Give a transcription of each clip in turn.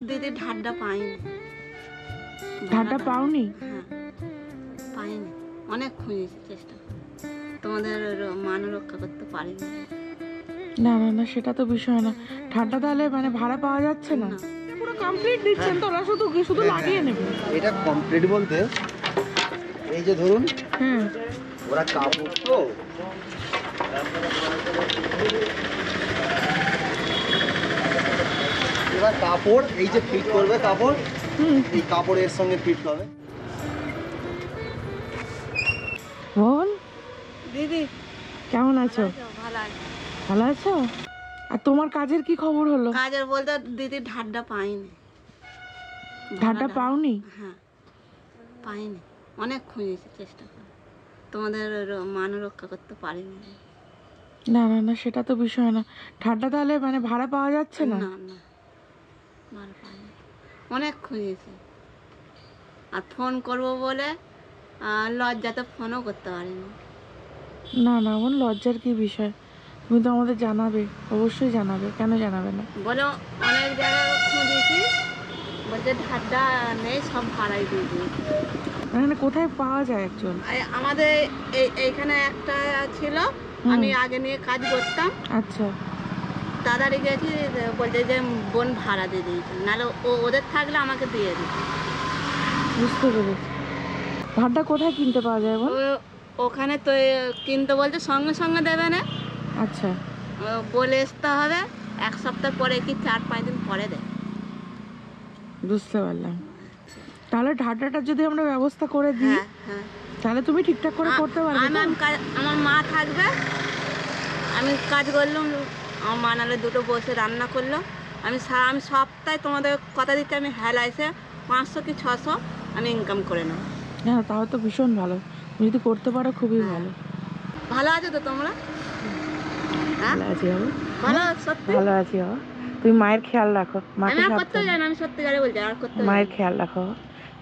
দিদি ঢাড্ডা পাইনি। ঢাড্ডা পাওনি? হ্যাঁ পাইনি, অনেক খুঁজেছি, চেষ্টা তোমাদের মান রক্ষা করতে পারিনি। না না না, সেটা তো বিষয় না। ঠান্ডা তাহলে মানে ভাড়া পাওয়া যাচ্ছে না? পুরো কমপ্লিট দিচ্ছেন তো ওরা, শুধু শুধু লাগিয়ে নেবে? এটা কমপ্লিট বলতে এই যে ধরুন, হ্যাঁ ওরা কাপড় তো এবার কাপড় এই যে ফিট করবে, কাপড় এই কাপড়ের সঙ্গে ফিট হবে। বল দিদি কেমন আছো? ভালো আছে। ভালো আছো? আর তোমার কাজের কি খবর হলো? কাজের বলতে দিদি ঢাড্ডা পাইনি। ঢাড্ডা পাওনি? হ্যাঁ পাইনি, অনেক খুঁজেছি, চেষ্টা তোমাদের মান রক্ষা করতে পারিনি। না না না, সেটা তো বিষয় না। ঠান্ডা তাহলে মানে ভাড়া পাওয়া যাচ্ছে না? না না ভালো পাইনি, অনেক খুঁজেছি। আর ফোন করবো বলে লজ্জাতে ফোনও করতে পারিনি। না না, আমার লজ্জার কি বিষয়? তুমি তো আমাদের জানাবে, অবশ্যই জানাবে, কেন জানাবে না? বলে অনেক জায়গায় খুঁজেছি, বলছে ঢাড্ডা নেই, সব ভাড়াই দিয়ে দিয়েছি। মানে কোথায় পাওয়া যায় একজন? আমাদের এইখানে একটা ছিল, আমি আগে নিয়ে কাজ করতাম। আচ্ছা তাড়াতাড়ি গেছি, বলছে যে বোন ভাড়া দিয়ে দিয়েছে, নাহলে ওদের থাকলে আমাকে দিয়ে দিত। বুঝতে পেরেছি। ভাড়াটা কোথায় কিনতে পাওয়া যায় বল? ওখানে তো কিনতে বলছে সঙ্গে সঙ্গে দেবে না, আচ্ছা বলে আসতে হবে, এক সপ্তাহ পরে কি 4-5 দিন পরে দেয়। বুঝতে পারলাম। তাহলে ঢাড্ডাটা যদি আমরা ব্যবস্থা করে দিই, হ্যাঁ হ্যাঁ, তাহলে তুমি ঠিকঠাক করে করতে পারবে তো? আমার মা থাকবে, আমি কাজ করলাম, আমার মা নাহলে দুটো বসে রান্না করলো। আমি সপ্তাহে তোমাদের কথা দিচ্ছি, আমি হেলাইছে 500 কি 600 আমি ইনকাম করে নেব। হ্যাঁ তাও তো ভীষণ ভালো, তুমি যদি করতে পারো খুবই ভালো। ভালো আছো তো তোমরা? হ্যাঁ ভালো আছি বাবা, ভালো, সত্যি ভালো আছি বাবা। তুমি মায়ের খেয়াল রাখো, আমি মাকে আর করতে জানি না, আমি সত্যি করে বলছি, আর করতে মায়ের খেয়াল রাখো,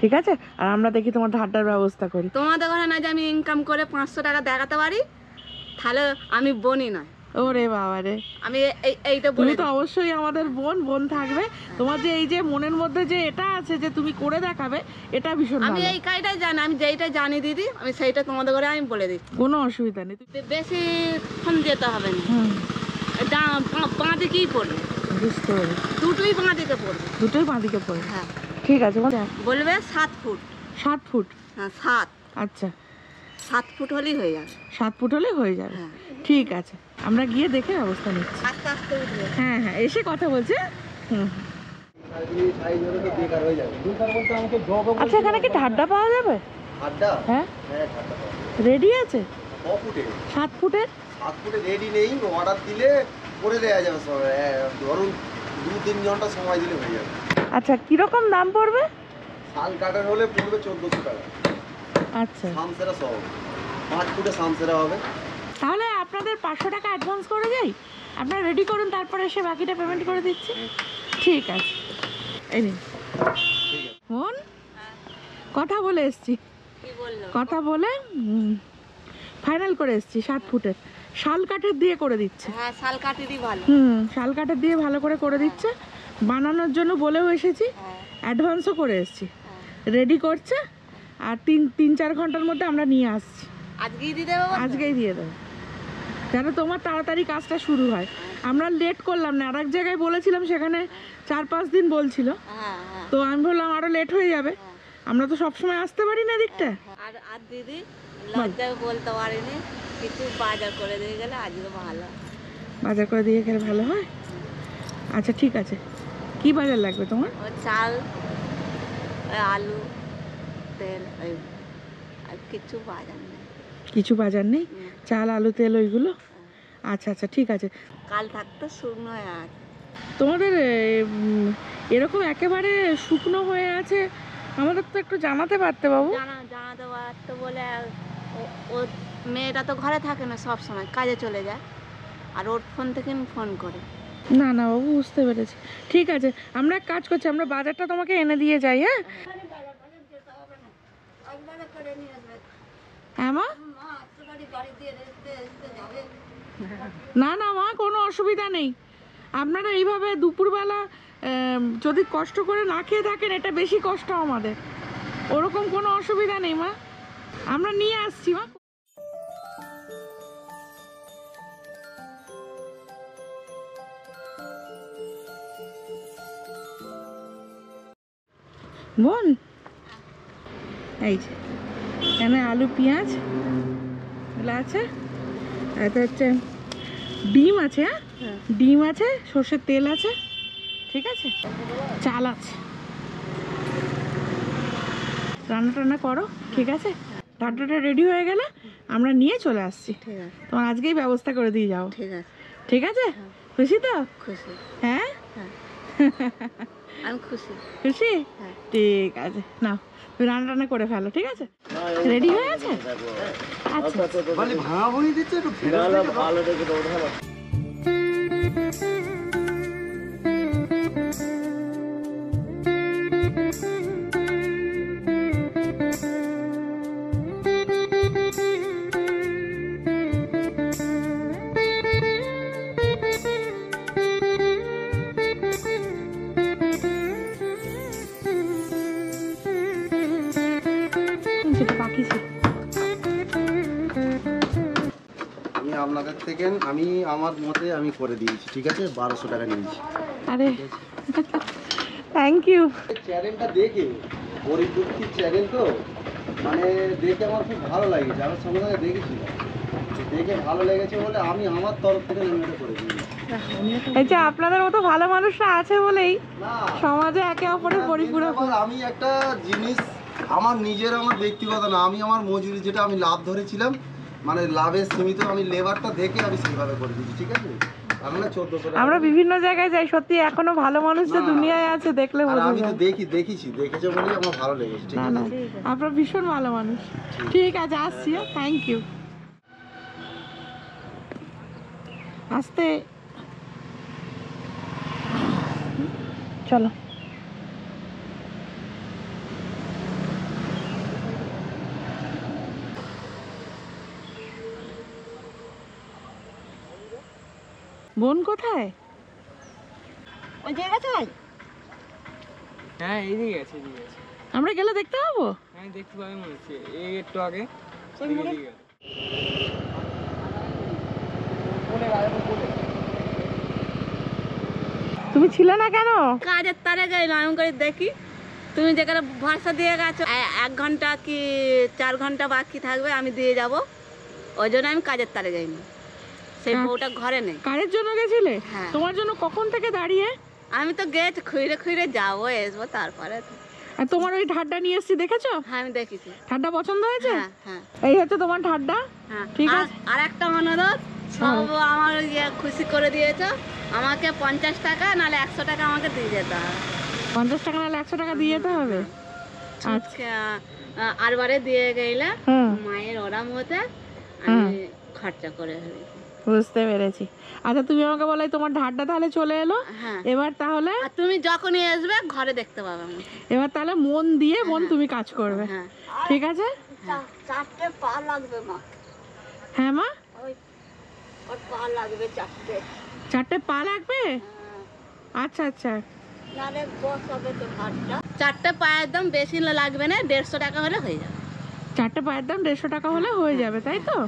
ঠিক আছে? আর আমরা দেখি তোমার ঢাড্ডার ব্যবস্থা করি। তোমাদের ঘরে না যে আমি ইনকাম করে 500 টাকা দেখাতে পারি, তাহলে আমি বোনই নয়। ওরে বাবা রে, আমি এইটা তুমি বলে তো অবশ্যই আমাদের বোন, বোন থাকবে। তোমার যে এই যে মনের মধ্যে যে এটা আছে যে তুমি করে দেখাবে, এটা ভীষণ আমি ভালো। এই কাজটাই জানি, আমি যেইটা জানি দিদি, আমি সেইটা তোমাদের ঘরে আমি বলে দিচ্ছি। কোনো অসুবিধা নেই। বেশি ফোন যেতে হবে না, হুম, বাঁ দিকেই পড়বে, বুঝতে পেরেছি। দুটোই বাঁ দিকে পড়বে। দুটোই বাঁদিকে পড়ে? হ্যাঁ ঠিক আছে। বলবে 7 ফুট। 7 ফুট? হ্যাঁ 7 আচ্ছা 7 ফুট হলেই হয়ে যাবে। 7 ফুট হলে হয়ে যাবে? হ্যাঁ ঠিক আছে, আমরা গিয়ে দেখে ব্যবস্থা নিচ্ছি। আস্তে আস্তে উঠবে। হ্যাঁ হ্যাঁ, এসে কথা বলছে। হুম, বেকার হয়ে যাবে। বেকার বলতে আমাকে আচ্ছা এখানে কি ঢাড্ডা পাওয়া যাবে? ঠান্ডা, হ্যাঁ হ্যাঁ ঠান্ডা পাবে। রেডি আছে? 6 ফুটে 7 ফুটের? 7 ফুটে রেডি নেই, অর্ডার দিলে করে দেওয়া যাবে সব। ধরুন 2-3 ঘন্টা সময় দিলে হয়ে যাবে। আচ্ছা কিরকম দাম পড়বে? শাল কাটার হলে পড়বে 1400 টাকা, আচ্ছা সামসেরা সহ। 5 ফুটে সামসেরা হবে। তাহলে আপনাদের 500 টাকা অ্যাডভান্স করে যাই, আপনারা রেডি করুন, তারপরে এসে বাকিটা পেমেন্ট করে দিচ্ছি। ঠিক আছে, এই নিন। ফোন কথা বলে এসছি, কি বললো? কথা বলে ফাইনাল করে এসছি। 7 ফুটের শাল কাঠের দিয়ে করে দিচ্ছে। হ্যাঁ শাল কাঠেরই ভালো। শাল কাঠের দিয়ে ভালো করে করে দিচ্ছে। বানানোর জন্য বলেও এসেছি, হ্যাঁ অ্যাডভান্সও করে এসেছি। হ্যাঁ। রেডি করছে, আর 3-4 ঘন্টার মধ্যে আমরা নিয়ে আসছি। আজকেই দিয়ে দেবো? আজকেই দিয়ে দেবো, যেন তোমার তাড়াতাড়ি কাজটা শুরু হয়। আমরা লেট করলাম না, আর এক জায়গায় বলেছিলাম, সেখানে 4-5 দিন বলছিল, হ্যাঁ হ্যাঁ। তো আমি বললাম আরও লেট হয়ে যাবে, আমরা তো সবসময় আসতে পারি না দিকটা। আর দিদি লজ্জায় বলতে পারিনি, কিছু বাজার করে দিয়ে গেলে আজকে ভালো। বাজার করে দিয়ে গেলে ভালো হয়? আচ্ছা ঠিক আছে, কি বাজার লাগবে তোমার? ও চাল, আলু, তেল, আর কিছু বাজার নেই। কিছু বাজার নেই? চাল, আলু, তেল, ওইগুলো? আচ্ছা আচ্ছা ঠিক আছে। কাল থাকতে শুকনো হয়ে আছে। তোমাদের এরকম একেবারে শুকনো হয়ে আছে, আমাদের তো একটু জানাতে পারতে বাবু। জানাতে পারতো বলে, ও মেয়েটা তো ঘরে থাকে না, সব সময় কাজে চলে যায়, আর ওর ফোন থেকে ফোন করে। না না বাবু, বুঝতে পেরেছি। ঠিক আছে, আমরা এক কাজ করছি, আমরা বাজারটা তোমাকে এনে দিয়ে যাই। হ্যাঁ হ্যাঁ মা, না না মা, কোনো অসুবিধা নেই, আপনারা এইভাবে দুপুরবেলা যদি কষ্ট করে না খেয়ে থাকেন, এটা বেশি কষ্ট আমাদের। ওরকম কোনো অসুবিধা নেই মা, আমরা নিয়ে আসছি মা। বোন, এই যে এখানে আলু পেঁয়াজ এগুলো আছে, এটা হচ্ছে ডিম আছে, হ্যাঁ ডিম আছে, সর্ষের তেল আছে, ঠিক আছে, চাল আছে। রান্না টান্না করো, ঠিক আছে? রান্নাটা রেডি হয়ে গেলে আমরা নিয়ে চলে আসছি। ঠিক আছে, তোমার আজকেই ব্যবস্থা করে দিয়ে যাও। ঠিক আছে, ঠিক আছে? খুশি তো? খুশি, হ্যাঁ হ্যাঁ আমি খুশি। খুশি? হ্যাঁ। ঠিক আছে, নাও তুমি রান্না টান্না করে ফেলো, ঠিক আছে? রেডি হয়ে আছে? আচ্ছা মানে ভাঙা ভুঙি দিচ্ছে একটু ভালো দেখে দাও ভালো। যেটা বাকি ছিল আমি আপনাদের থেকে আমি আমার মতে আমি করে দিয়েছি, ঠিক আছে? 1200 টাকা নিয়েছি। আরে থ্যাংক ইউ। চ্যানেলটা দেখে গরিব দুঃখীর চ্যানেল তো, মানে দেখে আমার খুব ভালো লাগছে। আমার সঙ্গে সঙ্গে দেখেছিলাম, দেখে ভালো লেগেছে বলে আমি আমার তরফ থেকে আমি এটা করে দিয়েছি। এই যে আপনাদের মতো ভালো মানুষরা আছে বলেই না, সমাজে একে অপরের পরিপূরক। আমি একটা জিনিস আমার নিজের, আমার ব্যক্তিগত না, আমি আমার মজুরি যেটা আমি লাভ ধরেছিলাম, মানে লাভের সীমিত আমি লেবারটা দেখে আমি সেইভাবে করে দিয়েছি, ঠিক আছে? আমরা 1400 টাকা। আমরা বিভিন্ন জায়গায় যাই, সত্যি এখনো ভালো মানুষ যে না, দুনিয়ায় আছে দেখলে আর বোঝা আমি তো যায়। দেখেছি বলেই আমার ভালো লেগেছে, ঠিক না না, আছে? আপনারা ভীষণ ভালো মানুষ। ঠিক আছে, আসছি, থ্যাংক ইউ। আসতে চলো। বোন কোথায়? ওই জায়গাটায় হ্যাঁ এইদিকে আছে, এদিকে আছে। আমরা গেলে দেখতে পাবো? হ্যাঁ দেখতে পাবে মনে হচ্ছে, এই একটু আগে সেই এদিকে, মুড়ি এদিকে আছে। তুমি ছিলে না কেন? কাজের তারে গেলাম, আমি করে দেখি তুমি যেখানে ভরসা দিয়ে গেছো 1 ঘন্টা কি 4 ঘন্টা বাকি থাকবে আমি দিয়ে যাব, ওই জন্য আমি কাজের তারে যাইনি। সেই বউটা ঘরে নেই। কারের জন্য গেছিলে? হ্যাঁ। তোমার জন্য কখন থেকে দাঁড়িয়ে? আমি তো গেট খুঁড়ে খুঁড়ে যাবো আসবো তারপরে তো। আর তোমার ওই ঠাড্ডা নিয়ে এসেছি, দেখেছো? হ্যাঁ আমি দেখেছি। ঠাড্ডা পছন্দ হয়েছে? হ্যাঁ হ্যাঁ এই হচ্ছে তোমার ঠাড্ডা। হ্যাঁ। ঠিক আর- আছে। আর একটা অনুরোধ, সব আমার খুশি করে দিয়েছো, আমাকে 50 টাকা নাহলে 100 টাকা আমাকে দিয়ে যেতে হবে। 50 টাকা নাহলে 100 টাকা দিয়ে যেতে হবে। আচ্ছা। আরবারে দিয়ে গেলে হুম, মায়ের ওরাম হতে আমি খরচা করে ফেলেছি। বুঝতে পেরেছি। আচ্ছা তুমি আমাকে বলো, এই তোমার ঠাড্ডা তাহলে চলে এলো। হ্যাঁ। এবার তাহলে আর তুমি যখনই আসবে ঘরে দেখতে পাবে আমাকে। এবার তাহলে মন দিয়ে তুমি কাজ করবে, হ্যাঁ। ঠিক আছে? 4টে পা লাগবে মা, হ্যাঁ মা, ওই ওর পা লাগবে 4টে। 4টে পা লাগবে? আচ্ছা আচ্ছা, নালে বস হবে তো ঘরটা। 4টে পায়ের দাম বেশি লাগবে না, 150 টাকা হলে হয়ে যাবে। 4টে পায়ের দাম 150 টাকা হলে হয়ে যাবে, তাই তো?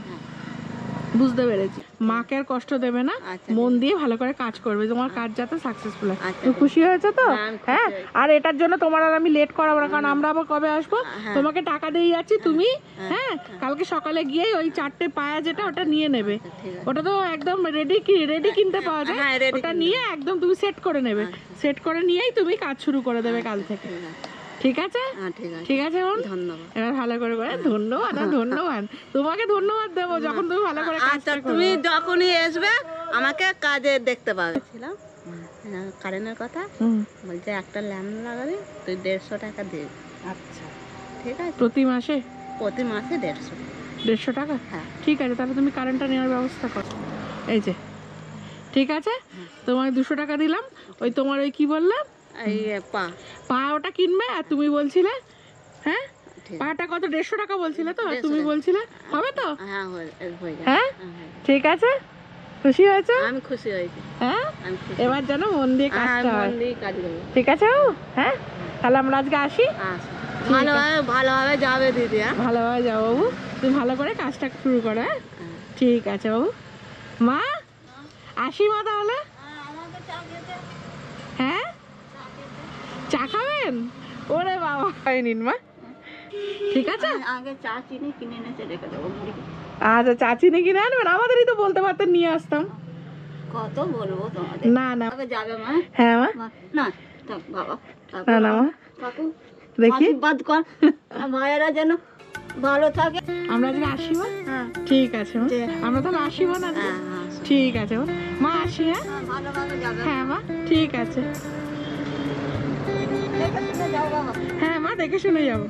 বুঝতে পেরেছি। মাকে আর কষ্ট দেবে না, আচ্ছা, মন দিয়ে ভালো করে কাজ করবে, তোমার কাজ যাতে সাকসেসফুল হয়। আচ্ছা, তুমি খুশি হয়েছে তো? হ্যাঁ, আমি খুশি হ্যাঁ। হয়েছি। আর এটার জন্য তোমার আর আমি লেট করাবো না, কারণ আমরা আবার কবে আসবো? হ্যাঁ। তোমাকে টাকা দিয়ে যাচ্ছি, তুমি হ্যাঁ কালকে সকালে গিয়ে ওই 4টে পায়া যেটা ওটা নিয়ে নেবে। ঠিক আছে। ওটা তো একদম রেডি কিনতে পাওয়া যায়। হ্যাঁ, ready ওটা কিনতে। নিয়ে একদম তুমি সেট করে নেবে, সেট করে নিয়েই তুমি কাজ শুরু করে দেবে কাল থেকে, ঠিক আছে। ঠিক আছে? হ্যাঁ ঠিক আছে, ঠিক আছে বোন, ধন্যবাদ। এবার ভালো করে করে ধন্যবাদ। আর ধন্যবাদ, তোমাকে ধন্যবাদ দেবো যখন তুমি ভালো করে আচ্ছা কাজটা করবে। তুমি যখনই আসবে আমাকে কাজে দেখতে পাবে। ছিলাম কারেন্টের কথা, হুম, বলছে একটা ল্যাম্প লাগাবি তুই 150 টাকা দিবি। আচ্ছা। ঠিক আছে, প্রতি মাসে প্রতি মাসে 150। 150 টাকা? হ্যাঁ। ঠিক আছে, তাহলে তুমি কারেন্টটা নেওয়ার ব্যবস্থা করো। এই যে, ঠিক আছে, তোমায় 200 টাকা দিলাম। ওই তোমার ওই কি বললাম, এই পা, পা ওটা কিনবে। আর তুমি বলছিলে হ্যাঁ ঠিক আছে। পাটা কত? 150 টাকা বলছিলে তো? আর 150 তুমি টাকা। বলছিলে হবে তো? হ্যাঁ হয়ে যাবে। হ্যাঁ হ্যাঁ, হয়ে যাবে। ঠিক আছে, খুশি হয়েছে? আমি খুশি হয়েছি। হ্যাঁ, আমি খুশি। এবার যেন মন দিয়ে হ্যাঁ, কাজটা হয়। মন দিয়ে কাজ করবো। ঠিক আছে বাবু? হ্যাঁ, তাহলে আমরা আজকে আসি। আচ্ছা, ভালোভাবে যাবে দিদি। হ্যাঁ, ভালোভাবে যাও বাবু, তুমি ভালো করে কাজটা শুরু করো। হ্যাঁ, ঠিক আছে বাবু। মা, আসি মা তাহলে। হ্যাঁ, চা খাবেন? ওরে বাবা, খাই নিন মা। ঠিক আছে, আগে চা চিনি কিনে এনেছে রেখে দেবো মুড়ি। আচ্ছা, চা চিনি কিনে আনবেন, আমাদেরই তো বলতে পারতেন নিয়ে আসতাম। কত বলবো তোমাদের? না না, আগে যাবে মা। হ্যাঁ মা, না থাক বাবা, না না মা, কাকু দেখি আশীর্বাদ কর ভাইয়েরা যেন ভালো থাকে। আমরা আজকে আসি মা। হ্যাঁ ঠিক আছে মা, ঠিক। আমরা তাহলে আসি মা না? হ্যাঁ আসো। ঠিক আছে মা, মা আসি। হ্যাঁ, ভালোভাবে যাবে। হ্যাঁ মা, ঠিক আছে। দেখে শুনে যাও বাবা। হ্যাঁ মা, দেখে শুনে যাবো।